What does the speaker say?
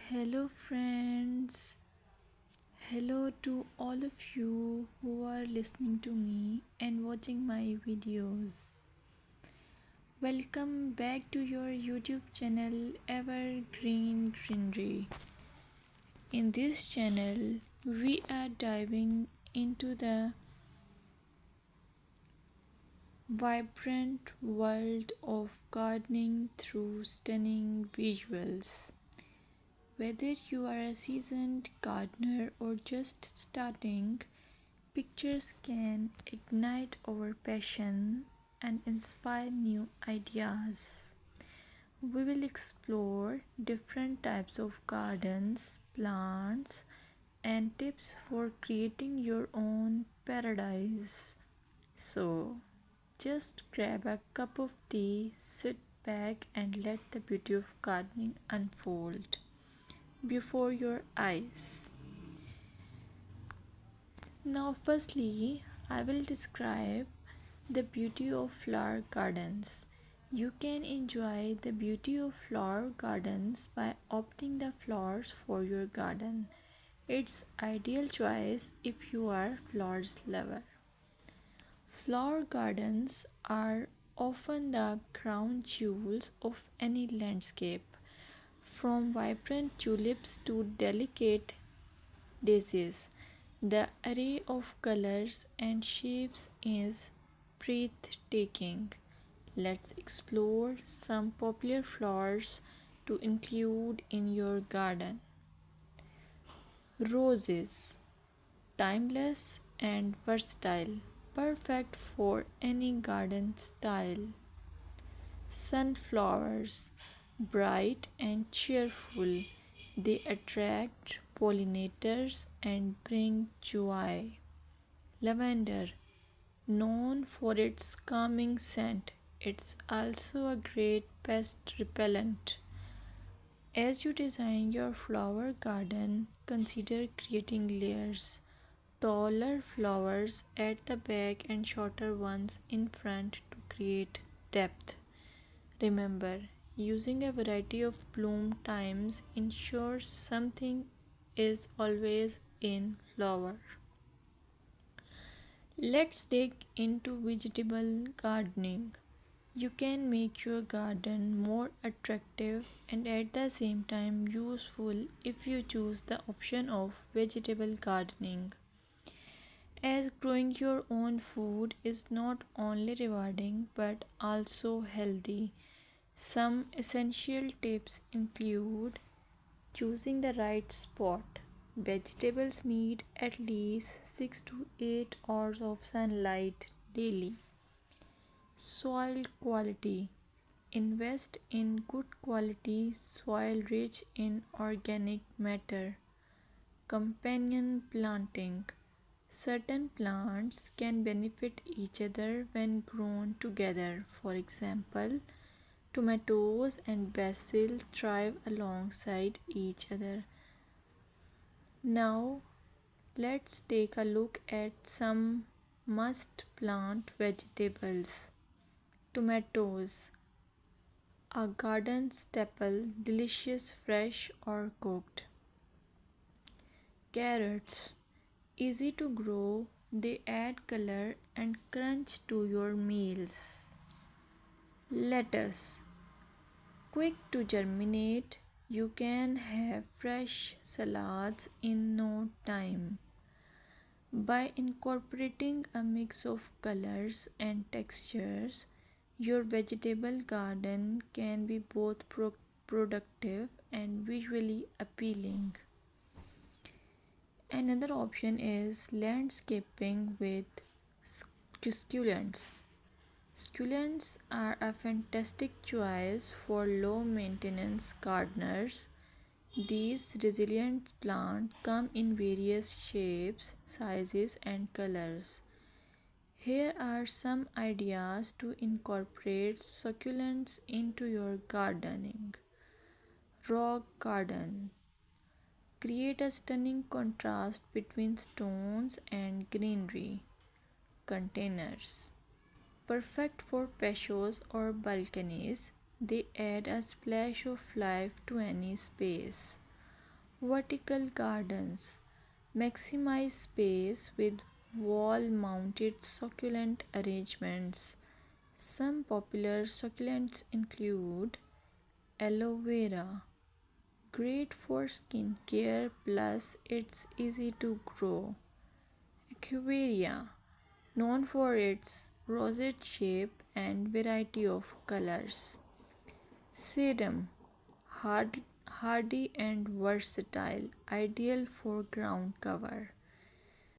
Hello, friends. Hello to all of you who are listening to me and watching my videos. Welcome back to your YouTube channel Evergreen Greenery. In this channel, we are diving into the vibrant world of gardening through stunning visuals. Whether you are a seasoned gardener or just starting, pictures can ignite our passion and inspire new ideas. We will explore different types of gardens, plants, and tips for creating your own paradise. So, just grab a cup of tea, sit back, and let the beauty of gardening unfold before your eyes. Now, firstly, I will describe the beauty of flower gardens. You can enjoy the beauty of flower gardens by opting the flowers for your garden. It's ideal choice if you are flowers lover. Flower gardens are often the crown jewels of any landscape, from vibrant tulips to delicate daisies. The array of colors and shapes is breathtaking. Let's explore some popular flowers to include in your garden. Roses, timeless and versatile, perfect for any garden style. Sunflowers, bright and cheerful, they attract pollinators and bring joy. Lavender, known for its calming scent, it's also a great pest repellent. As you design your flower garden, consider creating layers. Taller flowers at the back and shorter ones in front to create depth. Remember, using a variety of bloom times ensures something is always in flower. Let's dig into vegetable gardening. You can make your garden more attractive and at the same time useful if you choose the option of vegetable gardening. As growing your own food is not only rewarding but also healthy. Some essential tips include choosing the right spot. Vegetables need at least 6 to 8 hours of sunlight daily. Soil quality. Invest in good quality soil rich in organic matter. Companion planting. Certain plants can benefit each other when grown together. For example, tomatoes and basil thrive alongside each other. Now, let's take a look at some must plant vegetables. Tomatoes, a garden staple, delicious fresh or cooked. Carrots, easy to grow, they add color and crunch to your meals. Lettuce, quick to germinate, you can have fresh salads in no time. By incorporating a mix of colors and textures, your vegetable garden can be both productive and visually appealing. Another option is landscaping with succulents. Succulents are a fantastic choice for low maintenance gardeners. These resilient plants come in various shapes, sizes, and colors. Here are some ideas to incorporate succulents into your gardening. Rock garden. Create a stunning contrast between stones and greenery. Containers. Perfect for patios or balconies, they add a splash of life to any space. Vertical gardens maximize space with wall mounted succulent arrangements. Some popular succulents include aloe vera, great for skin care plus it's easy to grow. Echeveria, known for its rosette shape and variety of colors. Sedum, hardy and versatile, ideal for ground cover.